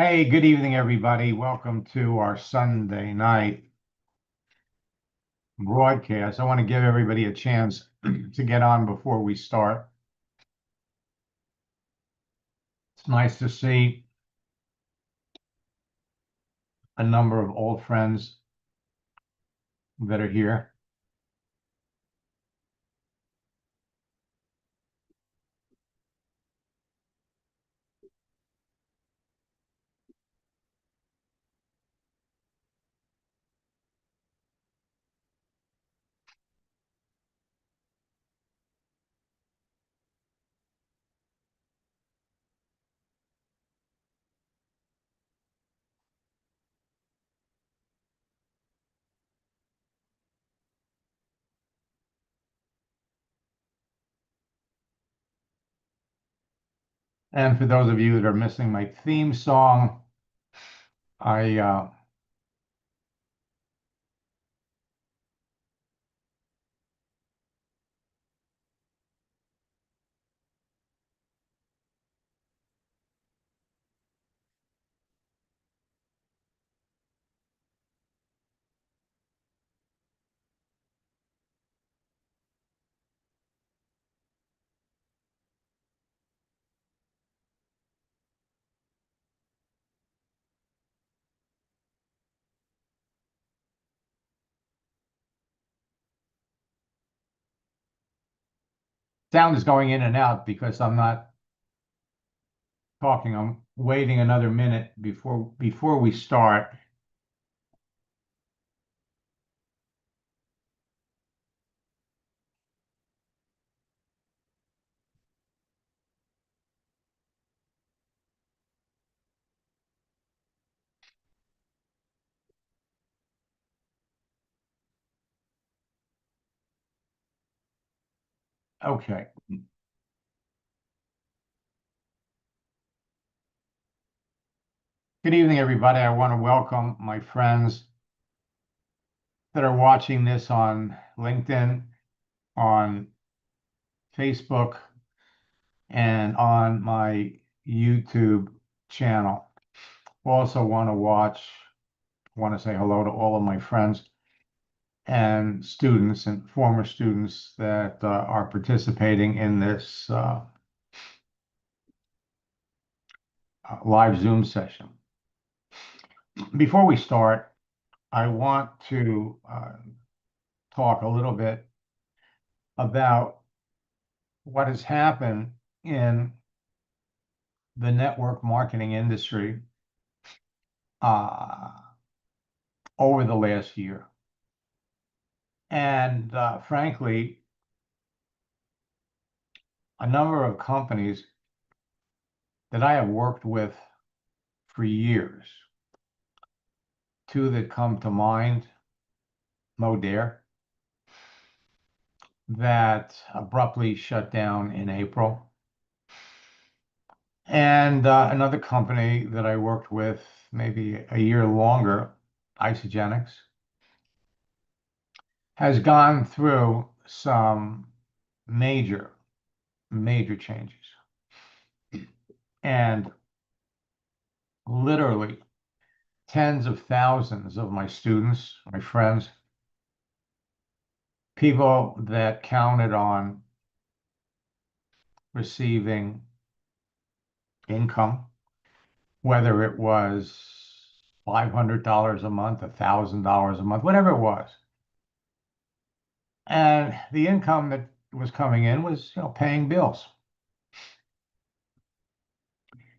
Hey, good evening, everybody. Welcome to our Sunday night broadcast. I want to give everybody a chance to get on before we start. It's nice to see a number of old friends that are here. And for those of you that are missing my theme song, I sound is going in and out because I'm not talking. I'm waiting another minute before we start. Okay. Good evening, everybody. I want to welcome my friends that are watching this on LinkedIn, on Facebook, and on my YouTube channel. Also want to say hello to all of my friends and students and former students that are participating in this live Zoom session. Before we start, I want to talk a little bit about what has happened in the network marketing industry uh, over the last year. And frankly, a number of companies that I have worked with for years, two that come to mind, Modere, that abruptly shut down in April, and another company that I worked with maybe a year longer, Isogenics, has gone through some major, major changes. And literally tens of thousands of my students, my friends, people that counted on receiving income, whether it was $500 a month, $1,000 a month, whatever it was. And the income that was coming in was, paying bills.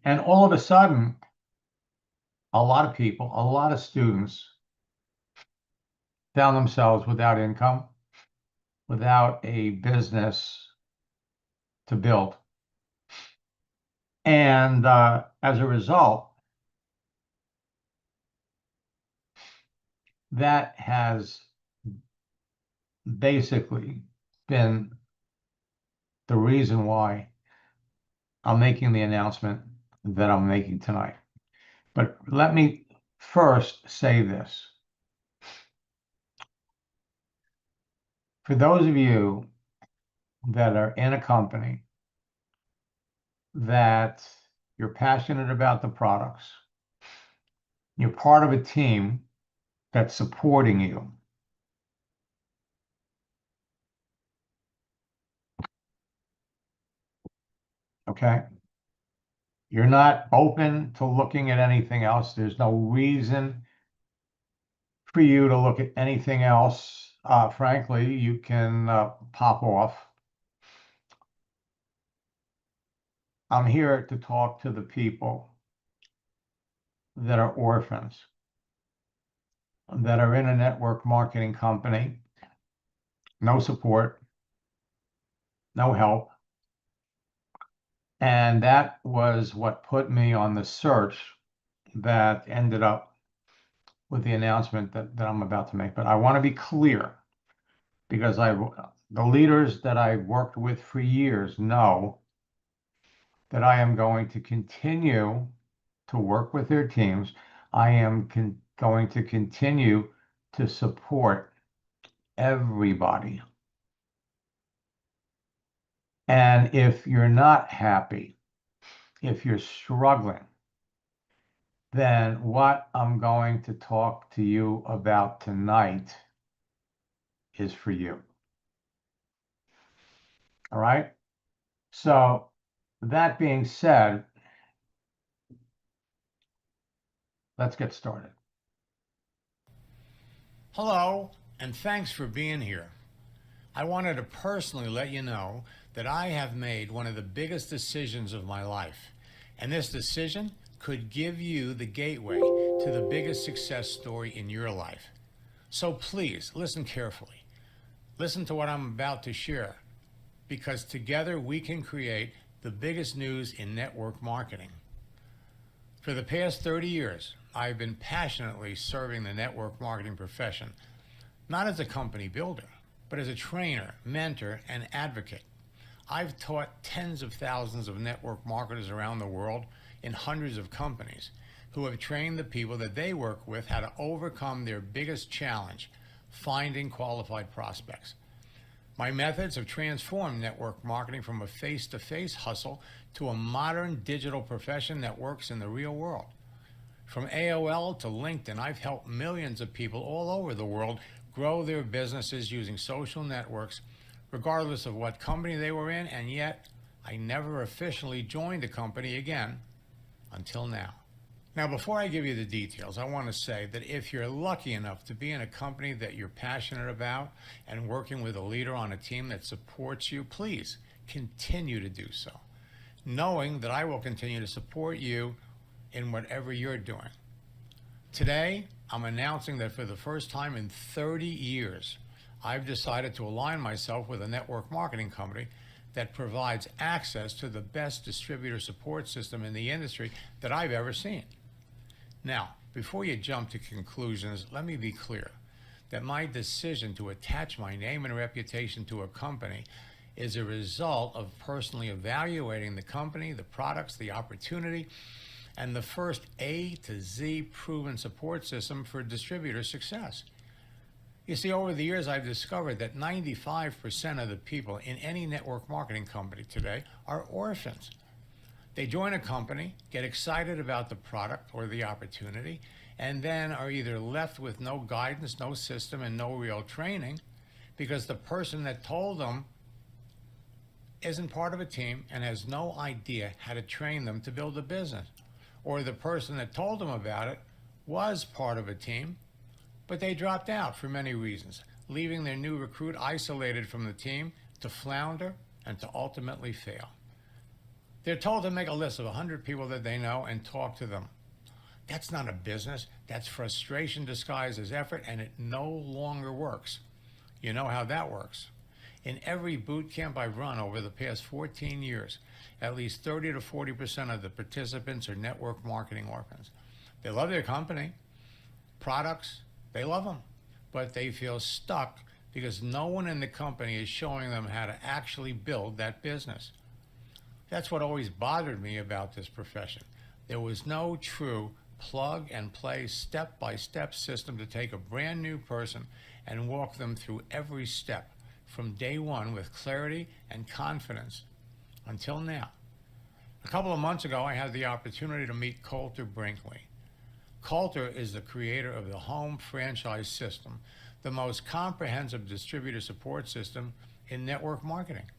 And all of a sudden, a lot of people, a lot of students found themselves without income, without a business to build. And as a result, that has basically been the reason why I'm making the announcement that I'm making tonight. But let me first say this. For those of you that are in a company that you're passionate about the products, You're part of a team that's supporting you. Okay? You're not open to looking at anything else. There's no reason for you to look at anything else. Frankly, you can pop off. I'm here to talk to the people that are orphans, that are in a network marketing company, no support, no help. And that was what put me on the search that ended up with the announcement that I'm about to make. But I want to be clear because the leaders that I worked with for years know that I am going to continue to work with their teams. I am going to continue to support everybody. And if you're not happy, if you're struggling, then what I'm going to talk to you about tonight is for you. All right? So, that being said, let's get started. Hello, and thanks for being here. I wanted to personally let you know that I have made one of the biggest decisions of my life, and this decision could give you the gateway to the biggest success story in your life. So please listen carefully. Listen to what I'm about to share, because together we can create the biggest news in network marketing. For the past 30 years, I've been passionately serving the network marketing profession, not as a company builder, but as a trainer, mentor, and advocate. I've taught tens of thousands of network marketers around the world in hundreds of companies who have trained the people that they work with how to overcome their biggest challenge, finding qualified prospects. My methods have transformed network marketing from a face-to-face hustle to a modern digital profession that works in the real world. From AOL to LinkedIn, I've helped millions of people all over the world grow their businesses using social networks, regardless of what company they were in, and yet I never officially joined a company again until now. Now, before I give you the details, I want to say that if you're lucky enough to be in a company that you're passionate about and working with a leader on a team that supports you, please continue to do so, knowing that I will continue to support you in whatever you're doing. Today, I'm announcing that for the first time in 30 years, I've decided to align myself with a network marketing company that provides access to the best distributor support system in the industry that I've ever seen. Now, before you jump to conclusions, let me be clear that my decision to attach my name and reputation to a company is a result of personally evaluating the company, the products, the opportunity, and the first A to Z proven support system for distributor success. You see, over the years, I've discovered that 95% of the people in any network marketing company today are orphans. They join a company, get excited about the product or the opportunity, and then are either left with no guidance, no system, and no real training because the person that told them isn't part of a team and has no idea how to train them to build a business. Or the person that told them about it was part of a team, but they dropped out for many reasons, leaving their new recruit isolated from the team to flounder and to ultimately fail. They're told to make a list of 100 people that they know and talk to them. That's not a business. That's frustration disguised as effort, and it no longer works. You know how that works. In every boot camp I've run over the past 14 years, at least 30 to 40% of the participants are network marketing orphans. They love their company, products, they love them, but they feel stuck because no one in the company is showing them how to actually build that business. That's what always bothered me about this profession. There was no true plug and play step-by-step system to take a brand new person and walk them through every step from day one with clarity and confidence until now. A couple of months ago, I had the opportunity to meet Coulter Brinkley. Coulter is the creator of the home franchise system, the most comprehensive distributor support system in network marketing.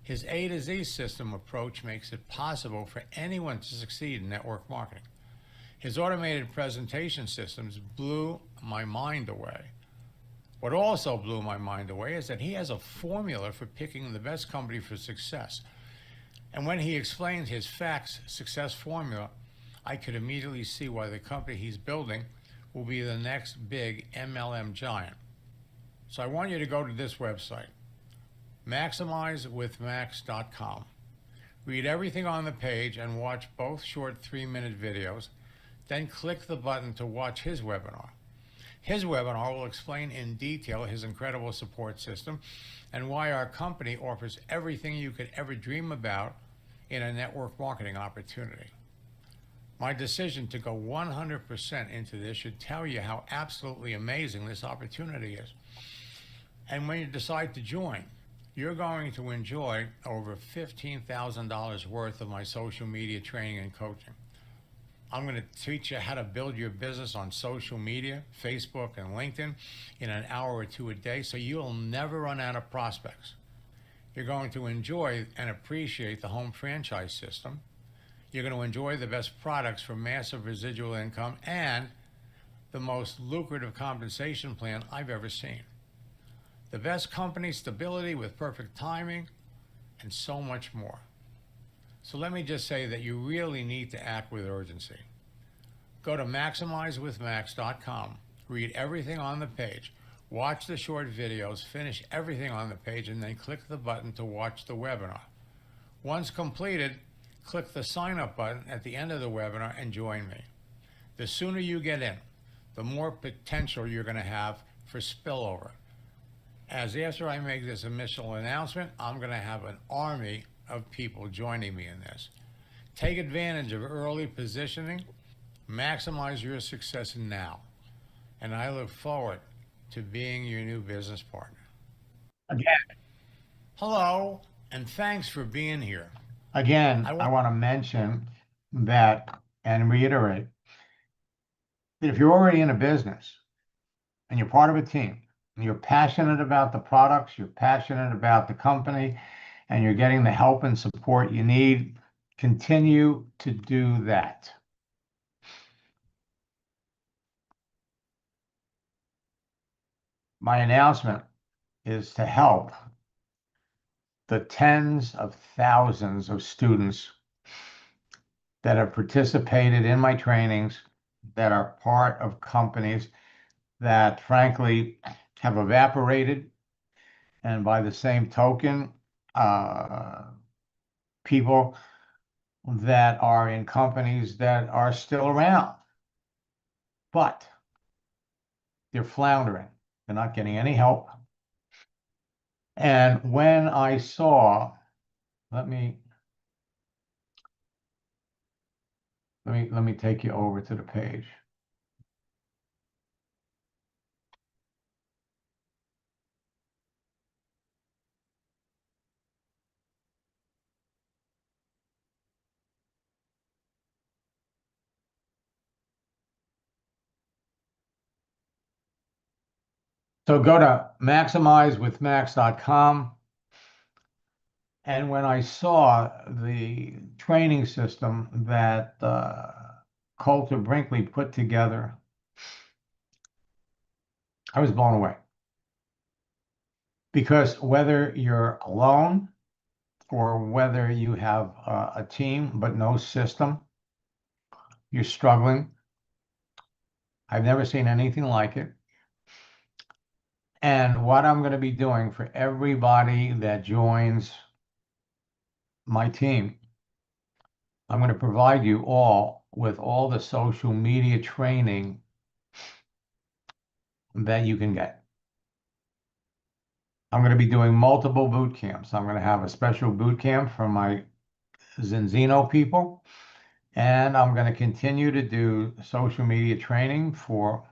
His A to Z system approach makes it possible for anyone to succeed in network marketing. His automated presentation systems blew my mind away. What also blew my mind away is that he has a formula for picking the best company for success. And when he explained his facts success formula, I could immediately see why the company he's building will be the next big MLM giant. So I want you to go to this website, MaximizeWithMax.com. Read everything on the page and watch both short 3-minute videos. Then click the button to watch his webinar. His webinar will explain in detail his incredible support system and why our company offers everything you could ever dream about in a network marketing opportunity. My decision to go 100% into this should tell you how absolutely amazing this opportunity is. And when you decide to join, you're going to enjoy over $15,000 worth of my social media training and coaching. I'm going to teach you how to build your business on social media, Facebook and LinkedIn in an hour or two a day, so you'll never run out of prospects. You're going to enjoy and appreciate the home franchise system. You're going to enjoy the best products for massive residual income and the most lucrative compensation plan I've ever seen. The best company stability with perfect timing and so much more. So let me just say that you really need to act with urgency. Go to MaximizeWithMax.com, read everything on the page, watch the short videos, finish everything on the page, and then click the button to watch the webinar. Once completed, click the sign up button at the end of the webinar and join me. The sooner you get in, the more potential you're going to have for spillover. As after I make this initial announcement, I'm going to have an army of people joining me in this. Take advantage of early positioning, maximize your success now, and I look forward to being your new business partner. Again, hello, and thanks for being here. Again, I want to mention that and reiterate that if you're already in a business and you're part of a team and you're passionate about the products, you're passionate about the company, and you're getting the help and support you need, continue to do that. My announcement is to help the tens of thousands of students that have participated in my trainings, that are part of companies that frankly have evaporated, and by the same token, people that are in companies that are still around, but they're floundering. They're not getting any help. And when I saw, let me take you over to the page. So go to MaximizeWithMax.com. And when I saw the training system that Coulter Brinkley put together, I was blown away. Because whether you're alone or whether you have a team but no system, you're struggling. I've never seen anything like it. And what I'm going to be doing for everybody that joins my team, I'm going to provide you all with all the social media training that you can get. I'm going to be doing multiple boot camps. I'm going to have a special boot camp for my Zinzino people, and I'm going to continue to do social media training for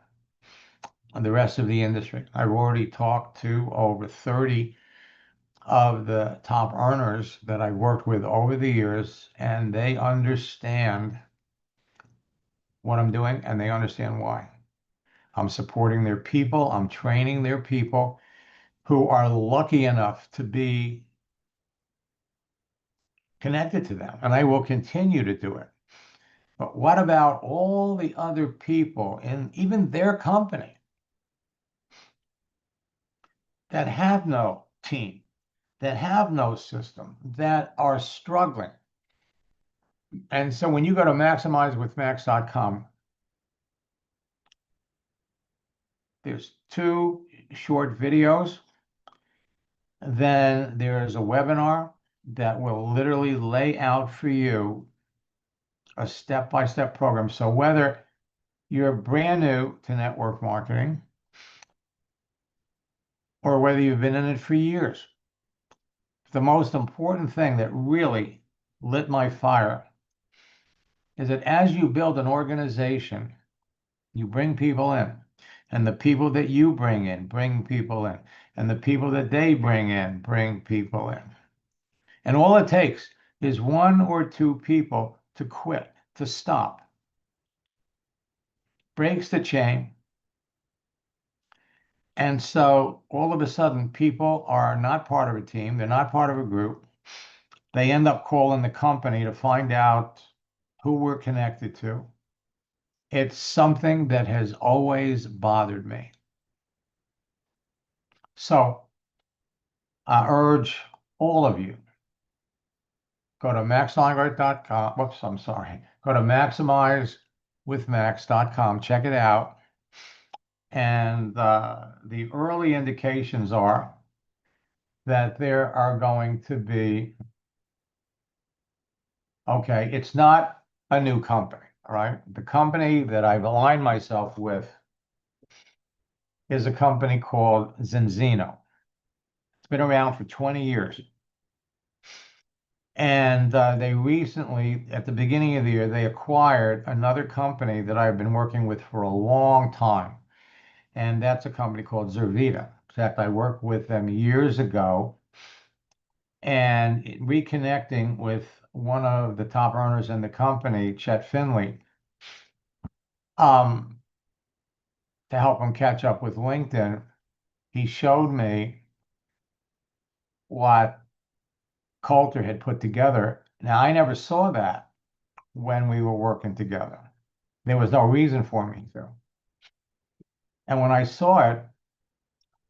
the rest of the industry. I've already talked to over 30 of the top earners that I worked with over the years, and they understand what I'm doing and they understand why. I'm supporting their people. I'm training their people who are lucky enough to be connected to them, and I will continue to do it. But what about all the other people in even their company that have no team, that have no system, that are struggling? And so when you go to maximizewithmax.com, there's 2 short videos. Then there's a webinar that will literally lay out for you a step-by-step program. So whether you're brand new to network marketing or whether you've been in it for years, the most important thing that really lit my fire is that as you build an organization, you bring people in, and the people that you bring people in, and the people that they bring people in. And all it takes is 1 or 2 people to quit, to stop, breaks the chain. And so all of a sudden, people are not part of a team, they're not part of a group. They end up calling the company to find out who we're connected to. It's something that has always bothered me. So I urge all of you, go to maxlongart.com. Whoops, I'm sorry. Go to maximizewithmax.com. Check it out. And the early indications are that there are going to be, okay, it's not a new company, all right? The company that I've aligned myself with is a company called Zinzino. It's been around for 20 years. And they recently, at the beginning of the year, they acquired another company that I've been working with for a long time. And that's a company called Zervita. In fact, I worked with them years ago and reconnecting with one of the top earners in the company, Chet Finley, to help him catch up with LinkedIn. He showed me what Coulter had put together. Now, I never saw that when we were working together. There was no reason for me to. And when I saw it,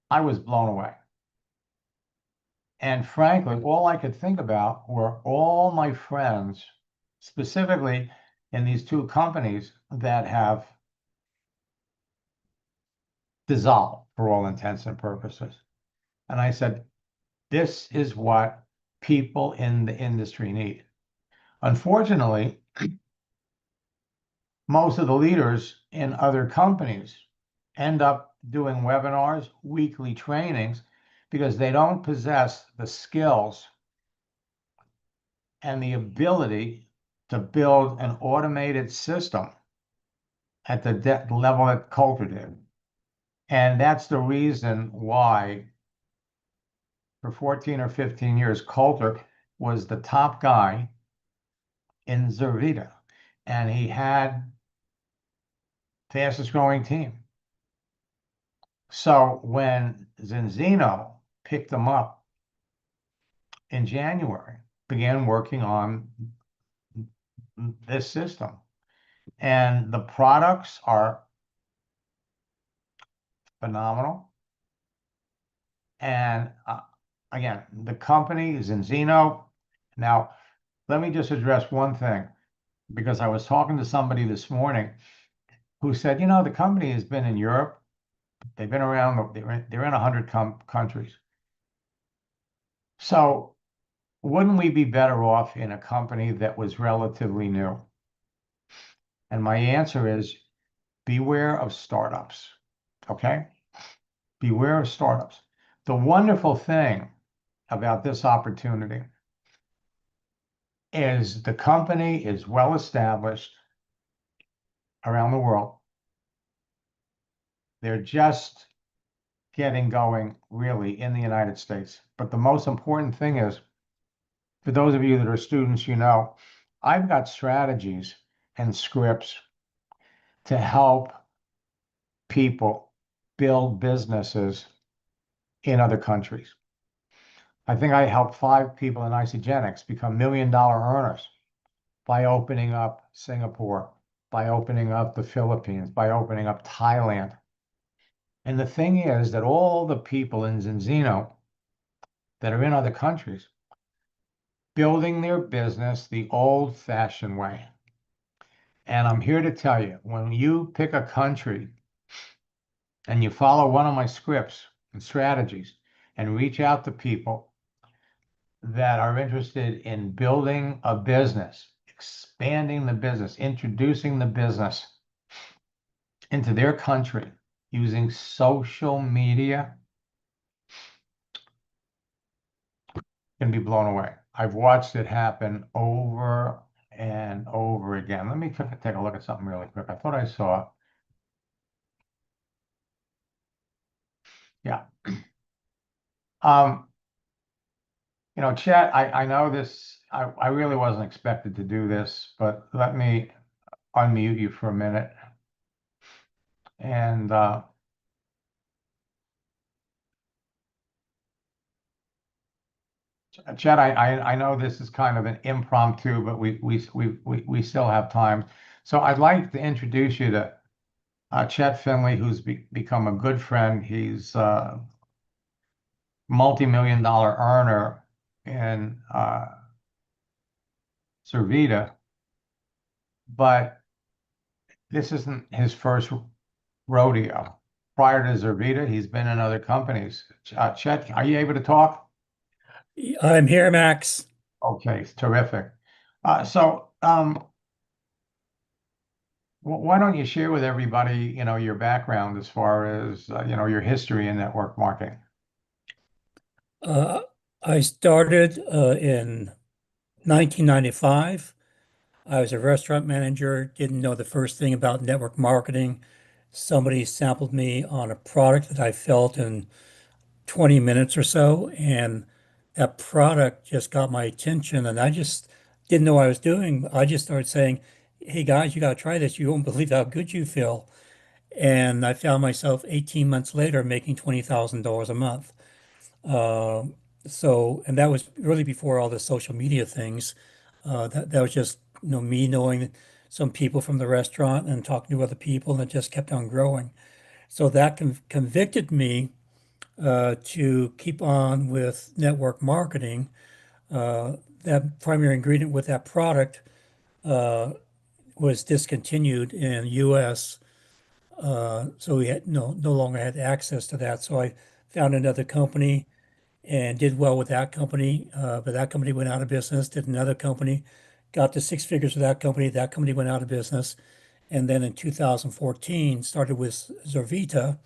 I was blown away. And frankly, all I could think about were all my friends, specifically in these 2 companies that have dissolved for all intents and purposes. And I said, this is what people in the industry need. Unfortunately, most of the leaders in other companies end up doing webinars, weekly trainings, because they don't possess the skills and the ability to build an automated system at the level that Coulter did. And that's the reason why for 14 or 15 years, Coulter was the top guy in Zervita. And he had fastest growing team. So when Zinzino picked them up in January, began working on this system. And the products are phenomenal. And again, the company is Zinzino. Now, let me just address one thing, because I was talking to somebody this morning who said, you know, the company has been in Europe. They've been around, they're in 100 countries. So wouldn't we be better off in a company that was relatively new? And my answer is beware of startups, okay? Beware of startups. The wonderful thing about this opportunity is the company is well established around the world. They're just getting going really in the United States. But the most important thing is, for those of you that are students, you know, I've got strategies and scripts to help people build businesses in other countries. I think I helped 5 people in Isogenics become $1 million earners by opening up Singapore, by opening up the Philippines, by opening up Thailand. And the thing is that all the people in Zinzino that are in other countries building their business the old-fashioned way. And I'm here to tell you, when you pick a country and you follow one of my scripts and strategies and reach out to people that are interested in building a business, expanding the business, introducing the business into their country using social media, can be blown away. I've watched it happen over and over again. Let me take a look at something really quick. I thought I saw. Yeah. Um, Chet, I know this, I really wasn't expected to do this, but let me unmute you for a minute. And Chet, I know this is kind of an impromptu, but we still have time. So I'd like to introduce you to Chet Finley, who's become a good friend. He's a multi-million-dollar earner in Zervita, but this isn't his first rodeo. Prior to Zervita, he's been in other companies. Chet, are you able to talk? I'm here, Max. Okay, terrific. Why don't you share with everybody, your background as far as, your history in network marketing? Uh, I started in 1995. I was a restaurant manager, didn't know the first thing about network marketing. Somebody sampled me on a product that I felt in 20 minutes or so, and that product just got my attention, and I just didn't know what I was doing. I just started saying, "Hey guys, you got to try this. You won't believe how good you feel." And I found myself 18 months later making $20,000 a month. Uh, and that was really before all the social media things. That was just, me knowing some people from the restaurant and talking to other people, and it just kept on growing. So that convicted me to keep on with network marketing. That primary ingredient with that product uh, was discontinued in US. So we had no longer had access to that. So I found another company and did well with that company. But that company went out of business, did another company, got to six figures with that company. That company went out of business. And then in 2014, started with Zervita.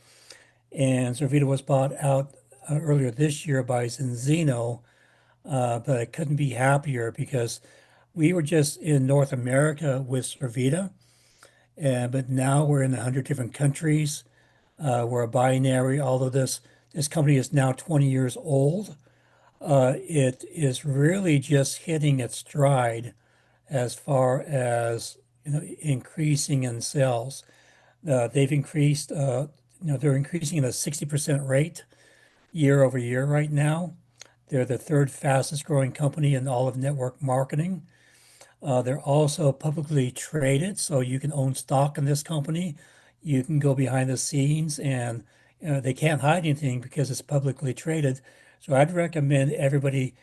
And Zervita was bought out earlier this year by Zinzino. But I couldn't be happier because we were just in North America with Zervita. But now we're in 100 different countries. We're a binary, although this company is now 20 years old. It is really just hitting its stride as far as increasing in sales. They've increased, they're increasing at a 60% rate year over year right now. They're the third fastest growing company in all of network marketing. They're also publicly traded, so you can own stock in this company. You can go behind the scenes, and they can't hide anything because it's publicly traded. So I'd recommend everybody,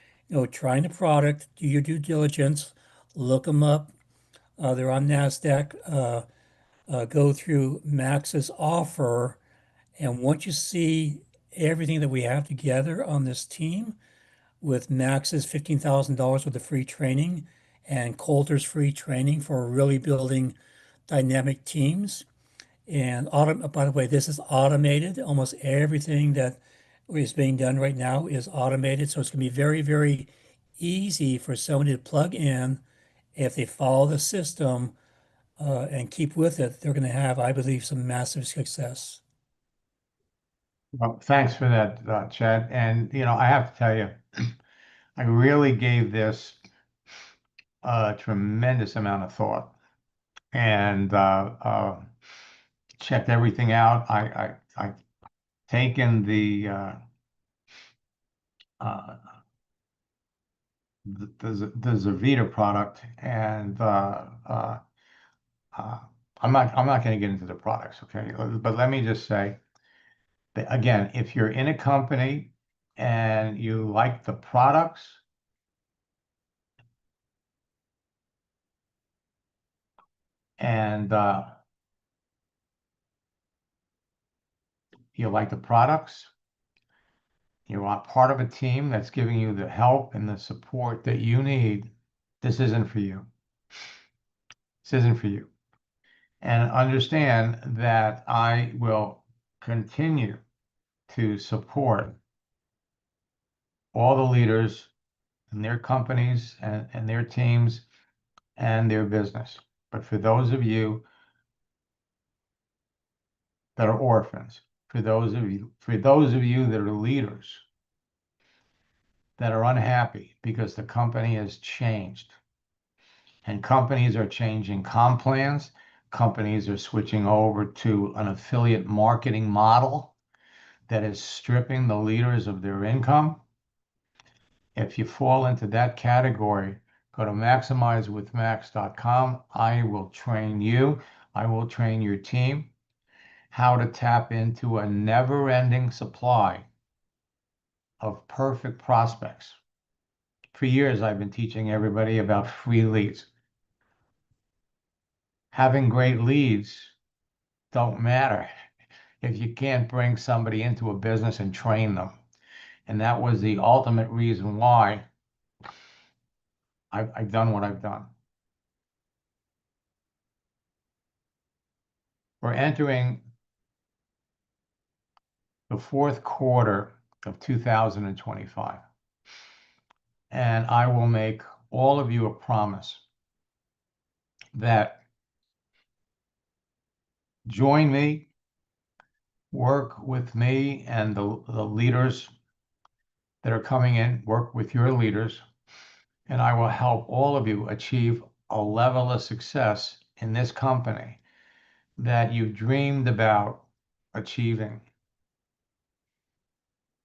trying the product, do your due diligence, look them up. They're on NASDAQ. Go through Max's offer, and once you see everything that we have together on this team, with Max's $15,000 worth of free training and Coulter's free training for really building dynamic teams. And by the way, this is automated. Almost everything that is being done right now is automated. So it's going to be very, very easy for somebody to plug in. If they follow the system and keep with it, they're going to have, I believe, some massive success. Well, thanks for that, Chet. And, I have to tell you, I really gave this a tremendous amount of thought. and checked everything out. I taken uh, the Zavita product, and uh, I'm not going to get into the products, okay? But let me just say that again, if you're in a company and you like the products and you like the products, you are part of a team that's giving you the help and the support that you need, this isn't for you. This isn't for you. And understand that I will continue to support all the leaders and their companies and their teams and their business. But for those of you that are orphans, for those of you that are leaders that are unhappy because the company has changed, and companies are changing comp plans, companies are switching over to an affiliate marketing model that is stripping the leaders of their income. If you fall into that category, go to maximizewithmax.com. I will train you. I will train your team how to tap into a never-ending supply of perfect prospects. For years, I've been teaching everybody about free leads. Having great leads don't matter if you can't bring somebody into a business and train them. And that was the ultimate reason why I've done what I've done. We're entering the fourth quarter of 2025. And I will make all of you a promise that join me, work with me and the leaders that are coming in, work with your leaders, and I will help all of you achieve a level of success in this company that you dreamed about achieving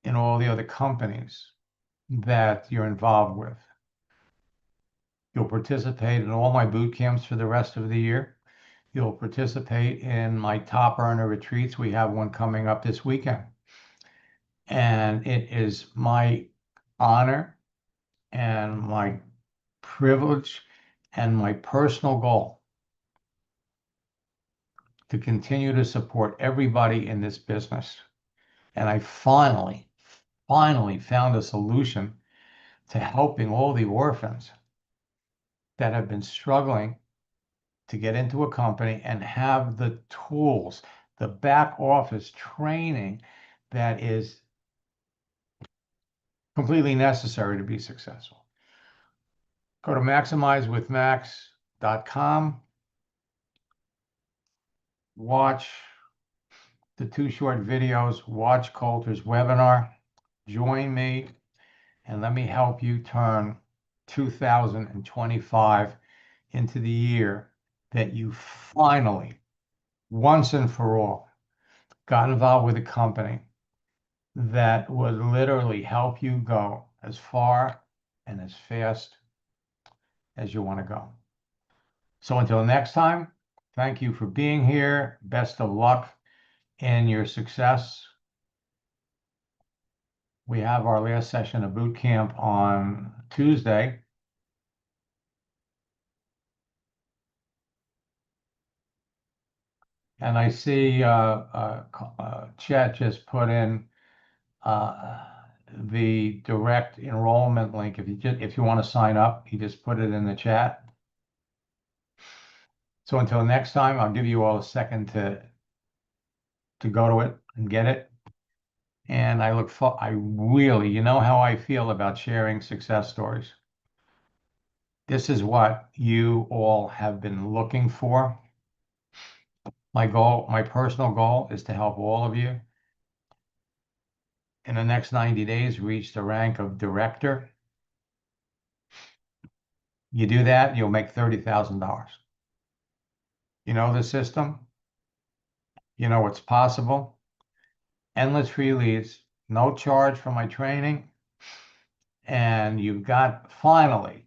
in all the other companies that you're involved with. You'll participate in all my boot camps for the rest of the year. You'll participate in my top earner retreats. We have one coming up this weekend. And it is my honor and my privilege and my personal goal to continue to support everybody in this business. And I finally found a solution to helping all the orphans that have been struggling to get into a company and have the tools, the back office training that is completely necessary to be successful. Go to maximizewithmax.com, watch the 2 short videos, watch Coulter's webinar, join me, and let me help you turn 2025 into the year that you finally, once and for all, got involved with a company that would literally help you go as far and as fast as you want to go. So until next time, thank you for being here. Best of luck in your success. We have our last session of boot camp on Tuesday. And I see Chet just put in the direct enrollment link. If you want to sign up, he just put it in the chat. So until next time, I'll give you all a second to go to it and get it. And I really, you know how I feel about sharing success stories. This is what you all have been looking for. My goal, my personal goal is to help all of you in the next 90 days reach the rank of director. You do that, you'll make $30,000. You know the system, you know what's possible. Endless free leads, no charge for my training. And you've got finally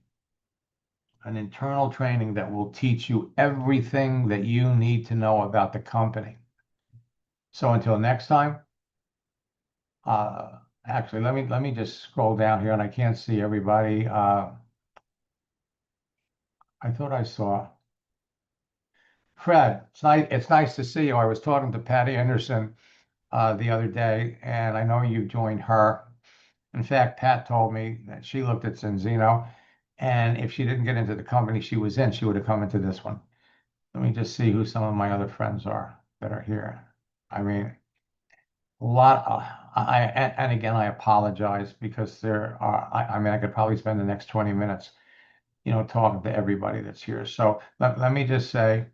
an internal training that will teach you everything that you need to know about the company. So until next time, actually, let me just scroll down here, and I can't see everybody. I thought I saw Fred. It's nice to see you. I was talking to Patty Anderson the other day, and I know you joined her. In fact, Pat told me that she looked at Zinzino, and if she didn't get into the company she was in, she would have come into this one. Let me just see who some of my other friends are that are here. I mean, a lot. And again, I apologize because there are. I mean, I could probably spend the next 20 minutes, talking to everybody that's here. So let me just say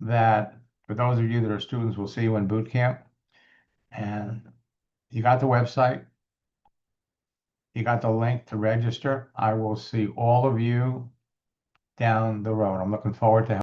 that for those of you that are students, we'll see you in boot camp. And you got the website. You got the link to register. I will see all of you down the road. I'm looking forward to